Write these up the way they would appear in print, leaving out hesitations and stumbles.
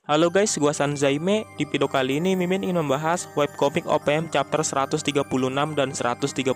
Halo guys, gua Sanzaime. Di video kali ini Mimin ingin membahas webcomic OPM chapter 136 dan 137.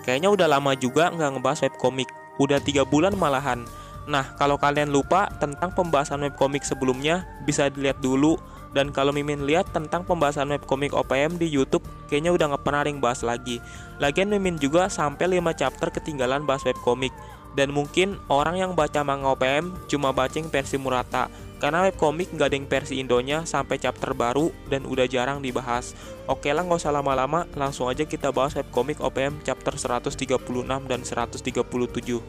Kayaknya udah lama juga nggak ngebahas webcomic. Udah 3 bulan malahan. Nah, kalau kalian lupa tentang pembahasan webcomic sebelumnya, bisa dilihat dulu. Dan kalau Mimin lihat tentang pembahasan webcomic OPM di YouTube, kayaknya udah nggak pernah ada yang bahas lagi. Lagian Mimin juga sampai 5 chapter ketinggalan bahas webcomic. Dan mungkin orang yang baca manga OPM cuma baca yang versi Murata, karena webcomic nggak ada yang versi Indonya sampai chapter baru dan udah jarang dibahas. Oke lah, nggak usah lama-lama, langsung aja kita bahas webcomic OPM chapter 136 dan 137.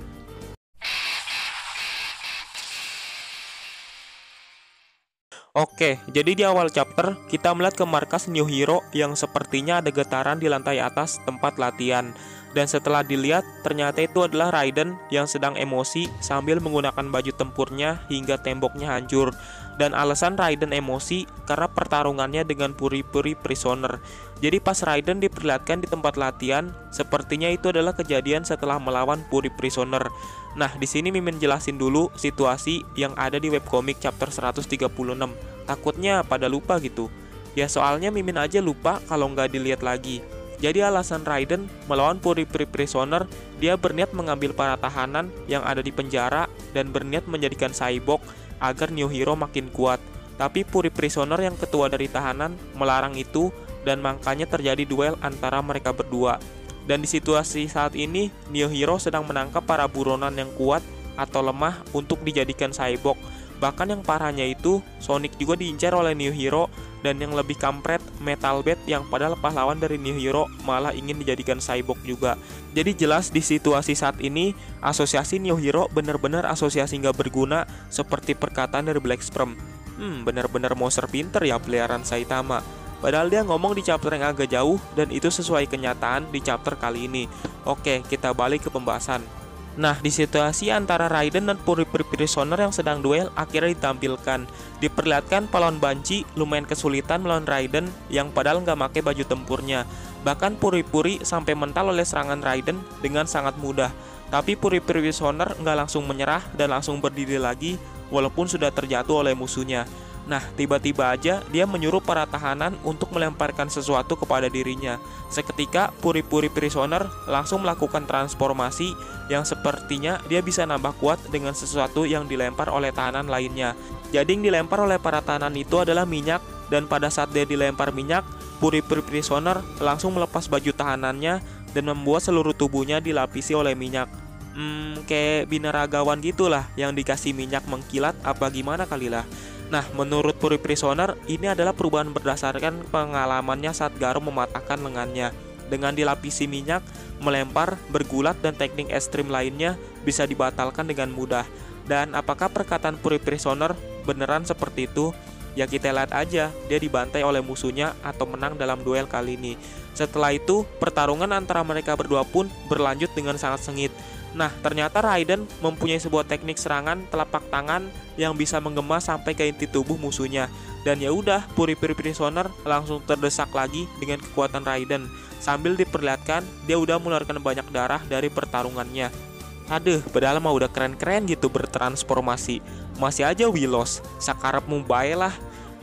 Oke, jadi di awal chapter kita melihat ke markas New Hero yang sepertinya ada getaran di lantai atas tempat latihan. Dan setelah dilihat, ternyata itu adalah Raiden yang sedang emosi sambil menggunakan baju tempurnya hingga temboknya hancur. Dan alasan Raiden emosi karena pertarungannya dengan puri-puri prisoner. Jadi pas Raiden diperlihatkan di tempat latihan, sepertinya itu adalah kejadian setelah melawan puri prisoner. Nah, di sini Mimin jelasin dulu situasi yang ada di webcomic chapter 136. Takutnya pada lupa gitu. Ya soalnya Mimin aja lupa kalau nggak dilihat lagi. Jadi alasan Raiden melawan puri-puri prisoner, dia berniat mengambil para tahanan yang ada di penjara dan berniat menjadikan cyborg agar New Hero makin kuat. Tapi puri prisoner yang ketua dari tahanan melarang itu dan makanya terjadi duel antara mereka berdua. Dan di situasi saat ini, New Hero sedang menangkap para buronan yang kuat atau lemah untuk dijadikan cyborg. Bahkan yang parahnya itu, Sonic juga diincar oleh New Hero, dan yang lebih kampret, Metal Bat yang padahal pahlawan dari New Hero malah ingin dijadikan cyborg juga. Jadi jelas di situasi saat ini, asosiasi New Hero bener-bener asosiasi nggak berguna seperti perkataan dari Black Sperm. Bener-bener monster pinter ya peliharaan Saitama. Padahal dia ngomong di chapter yang agak jauh dan itu sesuai kenyataan di chapter kali ini. Oke, kita balik ke pembahasan. Nah, di situasi antara Raiden dan puri-puri prisoner yang sedang duel akhirnya ditampilkan. Diperlihatkan pahlawan Banshee lumayan kesulitan melawan Raiden yang padahal nggak pakai baju tempurnya. Bahkan puri-puri sampai mental oleh serangan Raiden dengan sangat mudah. Tapi puri-puri prisoner nggak langsung menyerah dan langsung berdiri lagi walaupun sudah terjatuh oleh musuhnya. Nah, tiba-tiba aja dia menyuruh para tahanan untuk melemparkan sesuatu kepada dirinya. Seketika, puri-puri prisoner langsung melakukan transformasi yang sepertinya dia bisa nambah kuat dengan sesuatu yang dilempar oleh tahanan lainnya. Jadi yang dilempar oleh para tahanan itu adalah minyak, dan pada saat dia dilempar minyak, puri-puri prisoner langsung melepas baju tahanannya dan membuat seluruh tubuhnya dilapisi oleh minyak. Kayak binaragawan gitulah yang dikasih minyak mengkilat apa gimana kali lah. Nah, menurut puri prisoner, ini adalah perubahan berdasarkan pengalamannya saat Garo mematahkan lengannya. Dengan dilapisi minyak, melempar, bergulat, dan teknik ekstrim lainnya bisa dibatalkan dengan mudah. Dan apakah perkataan puri prisoner beneran seperti itu? Ya kita lihat aja, dia dibantai oleh musuhnya atau menang dalam duel kali ini. Setelah itu, pertarungan antara mereka berdua pun berlanjut dengan sangat sengit. Nah, ternyata Raiden mempunyai sebuah teknik serangan telapak tangan yang bisa menggema sampai ke inti tubuh musuhnya. Dan ya udah, puri-puri prisoner langsung terdesak lagi dengan kekuatan Raiden. Sambil diperlihatkan, dia udah mengeluarkan banyak darah dari pertarungannya. Aduh, padahal mah udah keren-keren gitu bertransformasi. Masih aja Willows, sakarepmu bae lah.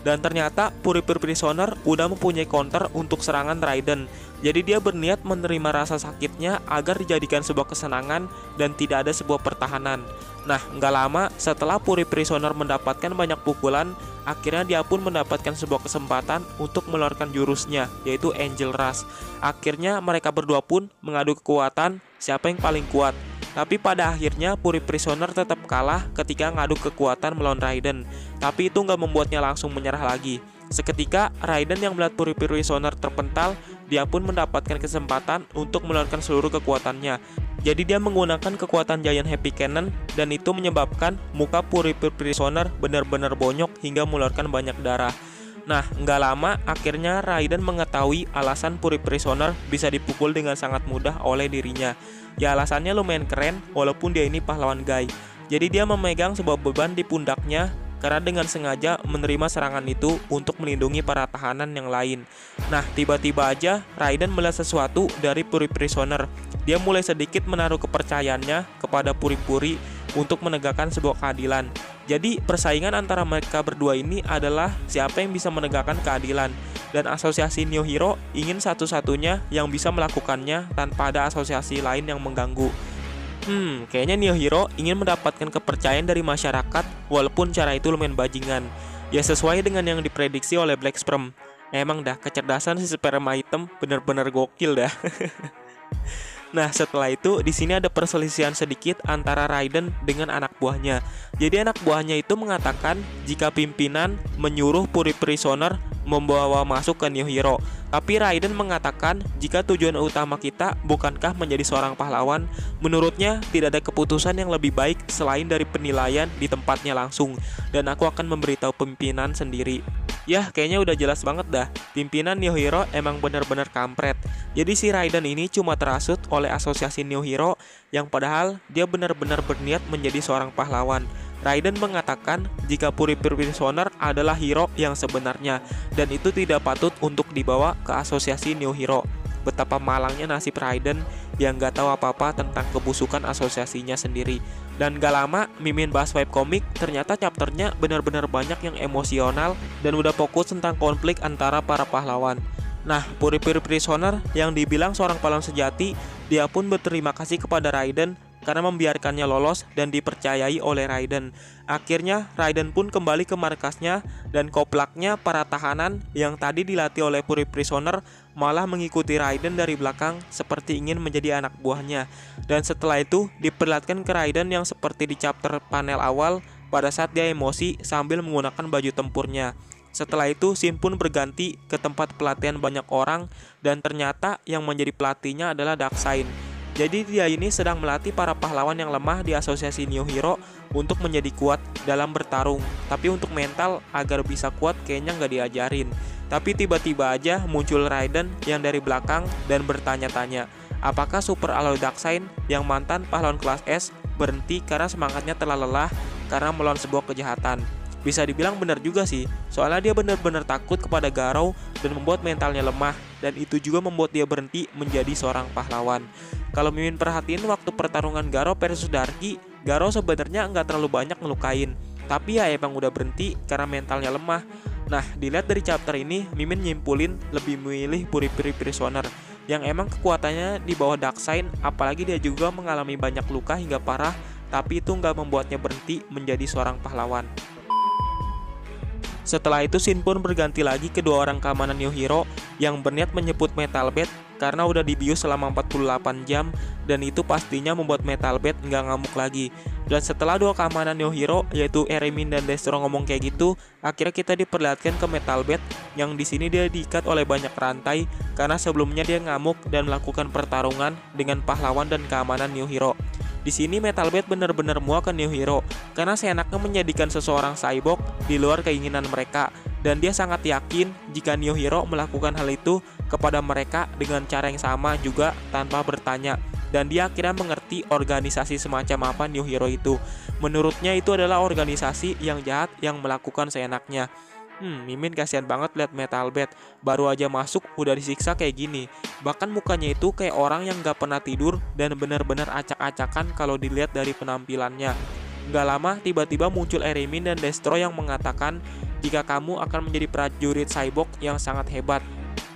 Dan ternyata puri-puri prisoner udah mempunyai counter untuk serangan Raiden. Jadi dia berniat menerima rasa sakitnya agar dijadikan sebuah kesenangan dan tidak ada sebuah pertahanan. Nah, nggak lama setelah puri prisoner mendapatkan banyak pukulan, akhirnya dia pun mendapatkan sebuah kesempatan untuk mengeluarkan jurusnya, yaitu Angel Rush. Akhirnya mereka berdua pun mengadu kekuatan siapa yang paling kuat. Tapi pada akhirnya puri prisoner tetap kalah ketika ngadu kekuatan melawan Raiden. Tapi itu nggak membuatnya langsung menyerah lagi. Seketika Raiden yang melihat puri prisoner terpental, dia pun mendapatkan kesempatan untuk mengeluarkan seluruh kekuatannya. Jadi dia menggunakan kekuatan Giant Happy Cannon dan itu menyebabkan muka puri prisoner benar-benar bonyok hingga mengeluarkan banyak darah. Nah, nggak lama akhirnya Raiden mengetahui alasan puri prisoner bisa dipukul dengan sangat mudah oleh dirinya. Ya alasannya lumayan keren walaupun dia ini pahlawan Guy. Jadi dia memegang sebuah beban di pundaknya karena dengan sengaja menerima serangan itu untuk melindungi para tahanan yang lain. Nah, tiba-tiba aja Raiden melihat sesuatu dari puri prisoner. Dia mulai sedikit menaruh kepercayaannya kepada puri-puri untuk menegakkan sebuah keadilan. Jadi persaingan antara mereka berdua ini adalah siapa yang bisa menegakkan keadilan. Dan asosiasi New Hero ingin satu-satunya yang bisa melakukannya tanpa ada asosiasi lain yang mengganggu. Kayaknya New Hero ingin mendapatkan kepercayaan dari masyarakat walaupun cara itu lumayan bajingan. Ya sesuai dengan yang diprediksi oleh Black Sperm. Emang dah kecerdasan si sperma hitam bener-bener gokil dah. Nah, setelah itu di sini ada perselisihan sedikit antara Raiden dengan anak buahnya. Jadi anak buahnya itu mengatakan jika pimpinan menyuruh Puri Prisoner membawa masuk ke New Hero. Tapi Raiden mengatakan jika tujuan utama kita bukankah menjadi seorang pahlawan, menurutnya tidak ada keputusan yang lebih baik selain dari penilaian di tempatnya langsung. Dan aku akan memberitahu pimpinan sendiri. Yah, kayaknya udah jelas banget dah. Pimpinan New Hero emang bener-bener kampret. Jadi si Raiden ini cuma terhasut oleh asosiasi New Hero yang padahal dia benar-benar berniat menjadi seorang pahlawan. Raiden mengatakan jika Puri Prisoner adalah hero yang sebenarnya dan itu tidak patut untuk dibawa ke asosiasi New Hero. Betapa malangnya nasib Raiden yang gak tahu apa-apa tentang kebusukan asosiasinya sendiri. Dan gak lama Mimin bahas webcomic, ternyata chapternya benar-benar banyak yang emosional dan udah fokus tentang konflik antara para pahlawan. Nah, Puri Prisoner yang dibilang seorang pahlawan sejati, dia pun berterima kasih kepada Raiden karena membiarkannya lolos dan dipercayai oleh Raiden. Akhirnya Raiden pun kembali ke markasnya dan koplaknya para tahanan yang tadi dilatih oleh Puri Prisoner malah mengikuti Raiden dari belakang seperti ingin menjadi anak buahnya. Dan setelah itu diperlihatkan ke Raiden yang seperti di chapter panel awal pada saat dia emosi sambil menggunakan baju tempurnya. Setelah itu Shin pun berganti ke tempat pelatihan banyak orang dan ternyata yang menjadi pelatihnya adalah Darkseid. Jadi dia ini sedang melatih para pahlawan yang lemah di asosiasi New Hero untuk menjadi kuat dalam bertarung. Tapi untuk mental agar bisa kuat kayaknya nggak diajarin. Tapi tiba-tiba aja muncul Raiden yang dari belakang dan bertanya-tanya, apakah Super Alloy Darkseid yang mantan pahlawan kelas S berhenti karena semangatnya telah lelah karena melawan sebuah kejahatan. Bisa dibilang benar juga sih, soalnya dia benar-benar takut kepada Garou dan membuat mentalnya lemah, dan itu juga membuat dia berhenti menjadi seorang pahlawan. Kalau Mimin perhatiin waktu pertarungan Garou versus Darky, Garou sebenarnya nggak terlalu banyak ngelukain, tapi ya emang udah berhenti karena mentalnya lemah. Nah, dilihat dari chapter ini, Mimin nyimpulin lebih memilih Puri Prisoner, yang emang kekuatannya di bawah Darkseid, apalagi dia juga mengalami banyak luka hingga parah, tapi itu nggak membuatnya berhenti menjadi seorang pahlawan. Setelah itu Shin pun berganti lagi ke dua orang keamanan New Hero yang berniat menjemput Metal Bat karena udah dibius selama 48 jam dan itu pastinya membuat Metal Bat nggak ngamuk lagi. Dan setelah dua keamanan New Hero yaitu Eremin dan Destro ngomong kayak gitu, akhirnya kita diperlihatkan ke Metal Bat yang di sini dia diikat oleh banyak rantai karena sebelumnya dia ngamuk dan melakukan pertarungan dengan pahlawan dan keamanan New Hero. Di sini Metal Bat benar-benar muak ke New Hero karena seenaknya menjadikan seseorang cyborg di luar keinginan mereka dan dia sangat yakin jika New Hero melakukan hal itu kepada mereka dengan cara yang sama juga tanpa bertanya dan dia akhirnya mengerti organisasi semacam apa New Hero itu. Menurutnya itu adalah organisasi yang jahat yang melakukan seenaknya. Mimin kasihan banget lihat Metal Bat, baru aja masuk udah disiksa kayak gini. Bahkan mukanya itu kayak orang yang gak pernah tidur dan benar-benar acak-acakan kalau dilihat dari penampilannya. Gak lama tiba-tiba muncul Eremin dan Destro yang mengatakan jika kamu akan menjadi prajurit cyborg yang sangat hebat.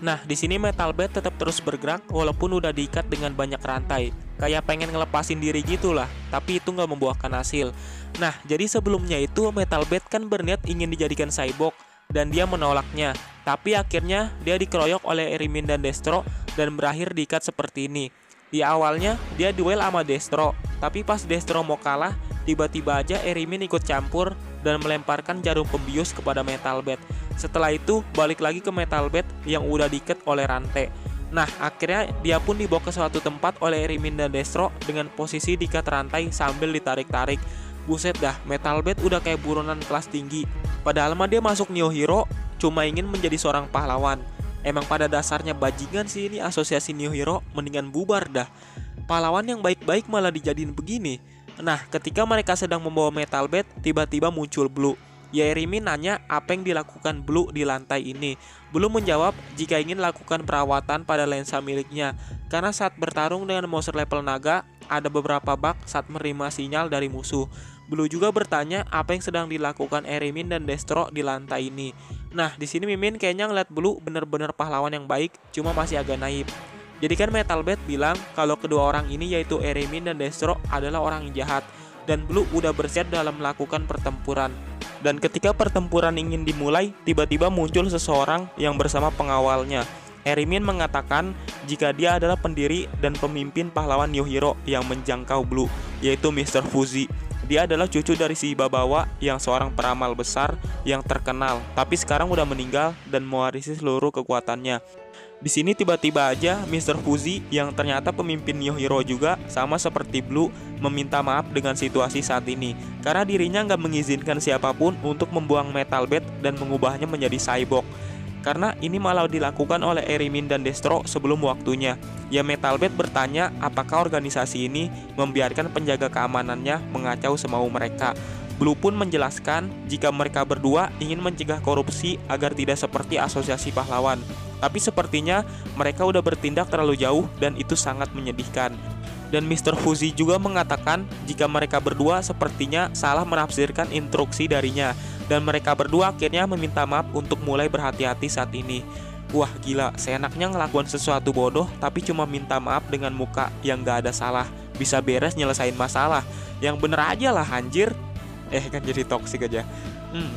Nah, di sini Metal Bat tetap terus bergerak walaupun udah diikat dengan banyak rantai. Kayak pengen ngelepasin diri gitulah, tapi itu nggak membuahkan hasil. Nah, jadi sebelumnya itu Metal Bat kan berniat ingin dijadikan cyborg dan dia menolaknya. Tapi akhirnya dia dikeroyok oleh Eremin dan Destro dan berakhir diikat seperti ini. Di awalnya dia duel sama Destro, tapi pas Destro mau kalah, tiba-tiba aja Eremin ikut campur dan melemparkan jarum pembius kepada Metal Bat. Setelah itu balik lagi ke Metal Bat yang udah diikat oleh rantai. Nah, akhirnya dia pun dibawa ke suatu tempat oleh Eremin dan Destro dengan posisi diikat rantai sambil ditarik-tarik. Buset dah, Metal Bat udah kayak buronan kelas tinggi. Padahal mah dia masuk New Hero cuma ingin menjadi seorang pahlawan. Emang pada dasarnya bajingan sih ini asosiasi New Hero, mendingan bubar dah. Pahlawan yang baik-baik malah dijadiin begini. Nah, ketika mereka sedang membawa Metal Bat, tiba-tiba muncul Blue. Ya, Eremin nanya apa yang dilakukan Blue di lantai ini. Blue menjawab jika ingin lakukan perawatan pada lensa miliknya. Karena saat bertarung dengan monster level naga, ada beberapa bug saat menerima sinyal dari musuh. Blue juga bertanya apa yang sedang dilakukan Erimin dan Destro di lantai ini. Nah, di sini Mimin kayaknya ngeliat Blue bener-bener pahlawan yang baik, cuma masih agak naif. Jadi kan Metalbed bilang kalau kedua orang ini yaitu Erimin dan Destro adalah orang yang jahat, dan Blue udah bersiap dalam melakukan pertempuran. Dan ketika pertempuran ingin dimulai, tiba-tiba muncul seseorang yang bersama pengawalnya. Erimin mengatakan jika dia adalah pendiri dan pemimpin pahlawan New Hero yang menjangkau Blue, yaitu Mr. Fuzi. Dia adalah cucu dari si Babawa yang seorang peramal besar yang terkenal, tapi sekarang udah meninggal dan mewarisi seluruh kekuatannya. Di sini tiba-tiba aja Mr. Fuzi yang ternyata pemimpin New Hero juga sama seperti Blue meminta maaf dengan situasi saat ini karena dirinya nggak mengizinkan siapapun untuk membuang Metalbed dan mengubahnya menjadi cyborg. Karena ini malah dilakukan oleh Erimin dan Destro sebelum waktunya. Ya, Metalbed bertanya apakah organisasi ini membiarkan penjaga keamanannya mengacau semau mereka. Blue pun menjelaskan jika mereka berdua ingin mencegah korupsi agar tidak seperti asosiasi pahlawan. Tapi sepertinya mereka udah bertindak terlalu jauh dan itu sangat menyedihkan. Dan Mr. Fuzi juga mengatakan jika mereka berdua sepertinya salah menafsirkan instruksi darinya. Dan mereka berdua akhirnya meminta maaf untuk mulai berhati-hati saat ini. Wah gila, seenaknya ngelakuin sesuatu bodoh tapi cuma minta maaf dengan muka yang gak ada salah. Bisa beres nyelesain masalah. Yang bener aja lah anjir. Kan jadi toksik aja.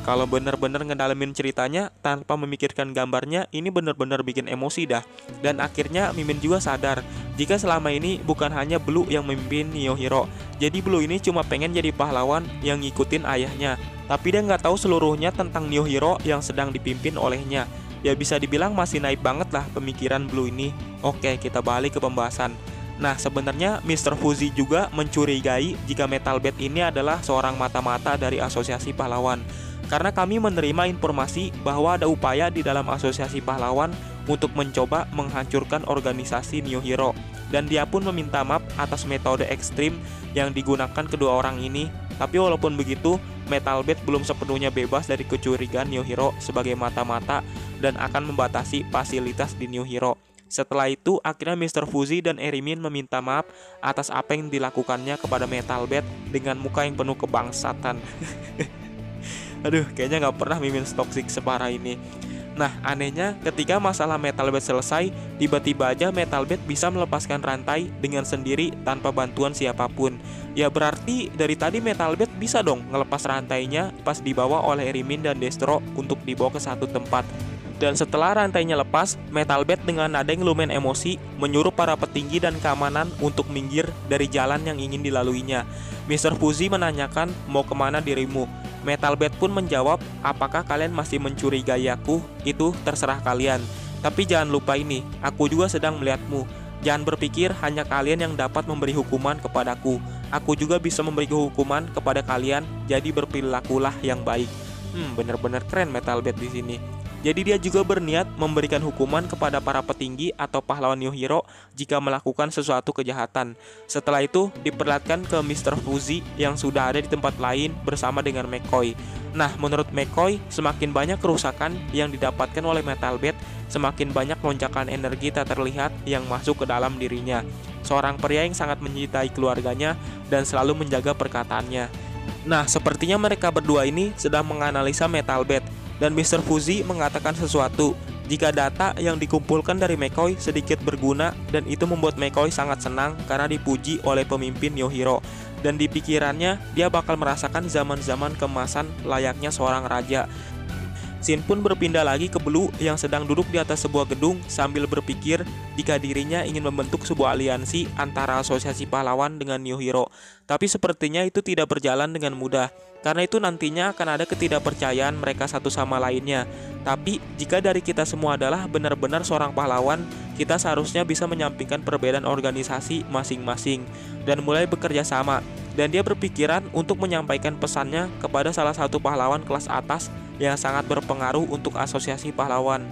Kalau bener-bener ngedalamin ceritanya tanpa memikirkan gambarnya, ini bener-bener bikin emosi dah. Dan akhirnya Mimin juga sadar jika selama ini bukan hanya Blue yang memimpin New Hero. Jadi Blue ini cuma pengen jadi pahlawan yang ngikutin ayahnya, tapi dia nggak tahu seluruhnya tentang New Hero yang sedang dipimpin olehnya. Ya bisa dibilang masih naif banget lah pemikiran Blue ini. Oke, kita balik ke pembahasan. Nah, sebenarnya Mr. Fuzi juga mencurigai jika Metalbed ini adalah seorang mata-mata dari asosiasi pahlawan. Karena kami menerima informasi bahwa ada upaya di dalam asosiasi pahlawan untuk mencoba menghancurkan organisasi New Hero. Dan dia pun meminta maaf atas metode ekstrim yang digunakan kedua orang ini. Tapi walaupun begitu, Metalbed belum sepenuhnya bebas dari kecurigaan New Hero sebagai mata-mata dan akan membatasi fasilitas di New Hero. Setelah itu, akhirnya Mr. Fuzi dan Erimin meminta maaf atas apa yang dilakukannya kepada Metalbed dengan muka yang penuh kebangsatan. Aduh, kayaknya gak pernah Mimin toksik separah ini. Nah, anehnya ketika masalah Metalbed selesai, tiba-tiba aja Metalbed bisa melepaskan rantai dengan sendiri tanpa bantuan siapapun. Ya berarti dari tadi Metalbed bisa dong ngelepas rantainya pas dibawa oleh Erimin dan Destro untuk dibawa ke satu tempat. Dan setelah rantainya lepas, Metalbed dengan nada yang lumayan emosi menyuruh para petinggi dan keamanan untuk minggir dari jalan yang ingin dilaluinya. Mr. Fuzi menanyakan mau kemana dirimu. Metalbed pun menjawab, apakah kalian masih mencurigai aku? Itu terserah kalian. Tapi jangan lupa ini, aku juga sedang melihatmu. Jangan berpikir hanya kalian yang dapat memberi hukuman kepadaku. Aku juga bisa memberi hukuman kepada kalian, jadi berperilakulah yang baik. Bener-bener keren Metalbed di sini. Jadi dia juga berniat memberikan hukuman kepada para petinggi atau pahlawan New Hero jika melakukan sesuatu kejahatan. Setelah itu diperlihatkan ke Mr. Fuzi yang sudah ada di tempat lain bersama dengan McCoy. Nah, menurut McCoy, semakin banyak kerusakan yang didapatkan oleh Metalbed, semakin banyak lonjakan energi tak terlihat yang masuk ke dalam dirinya. Seorang pria yang sangat mencintai keluarganya dan selalu menjaga perkataannya. Nah, sepertinya mereka berdua ini sedang menganalisa Metalbed. Dan Mr. Fuzi mengatakan sesuatu jika data yang dikumpulkan dari McCoy sedikit berguna, dan itu membuat McCoy sangat senang karena dipuji oleh pemimpin New Hero. Dan di pikirannya dia bakal merasakan zaman-zaman keemasan layaknya seorang raja. Scene pun berpindah lagi ke Blue yang sedang duduk di atas sebuah gedung sambil berpikir jika dirinya ingin membentuk sebuah aliansi antara asosiasi pahlawan dengan New Hero. Tapi sepertinya itu tidak berjalan dengan mudah, karena itu nantinya akan ada ketidakpercayaan mereka satu sama lainnya. Tapi jika dari kita semua adalah benar-benar seorang pahlawan, kita seharusnya bisa menyampingkan perbedaan organisasi masing-masing dan mulai bekerja sama. Dan dia berpikiran untuk menyampaikan pesannya kepada salah satu pahlawan kelas atas yang sangat berpengaruh untuk asosiasi pahlawan.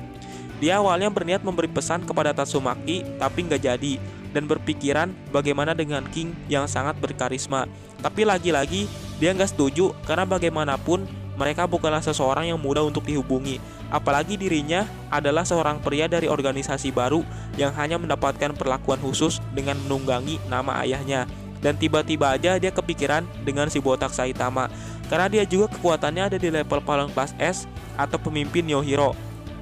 Dia awalnya berniat memberi pesan kepada Tatsumaki, tapi nggak jadi, dan berpikiran bagaimana dengan King yang sangat berkarisma. Tapi lagi-lagi dia nggak setuju karena bagaimanapun mereka bukanlah seseorang yang mudah untuk dihubungi. Apalagi dirinya adalah seorang pria dari organisasi baru yang hanya mendapatkan perlakuan khusus dengan menunggangi nama ayahnya. dan tiba-tiba aja dia kepikiran dengan si botak Saitama. Karena dia juga kekuatannya ada di level pahlawan kelas S atau pemimpin Neo Hero.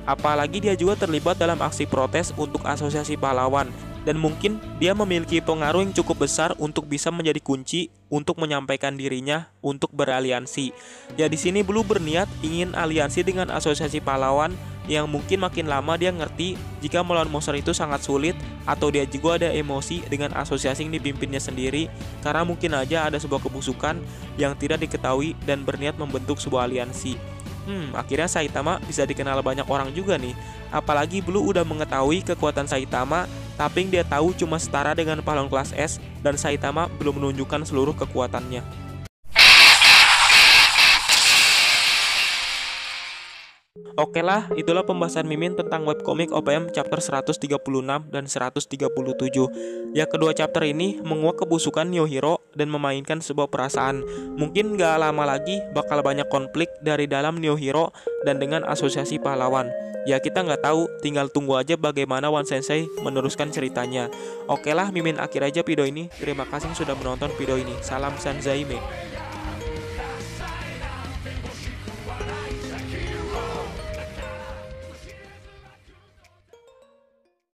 Apalagi dia juga terlibat dalam aksi protes untuk asosiasi pahlawan. Dan mungkin dia memiliki pengaruh yang cukup besar untuk bisa menjadi kunci untuk menyampaikan dirinya untuk beraliansi. Ya di sini Blue berniat ingin aliansi dengan asosiasi pahlawan yang mungkin makin lama dia ngerti jika melawan monster itu sangat sulit, atau dia juga ada emosi dengan asosiasi yang dipimpinnya sendiri karena mungkin aja ada sebuah kebusukan yang tidak diketahui dan berniat membentuk sebuah aliansi. Akhirnya Saitama bisa dikenal banyak orang juga nih. Apalagi Blue udah mengetahui kekuatan Saitama, tapi yang dia tahu cuma setara dengan pahlawan kelas S dan Saitama belum menunjukkan seluruh kekuatannya. Oke lah, itulah pembahasan Mimin tentang webcomic OPM chapter 136 dan 137. Ya, kedua chapter ini menguak kebusukan Neo Hero dan memainkan sebuah perasaan. Mungkin gak lama lagi bakal banyak konflik dari dalam Neo Hero dan dengan asosiasi pahlawan. Ya kita nggak tahu, tinggal tunggu aja bagaimana One Sensei meneruskan ceritanya. Oke lah, Mimin akhir aja video ini. Terima kasih sudah menonton video ini. Salam Sanzaime.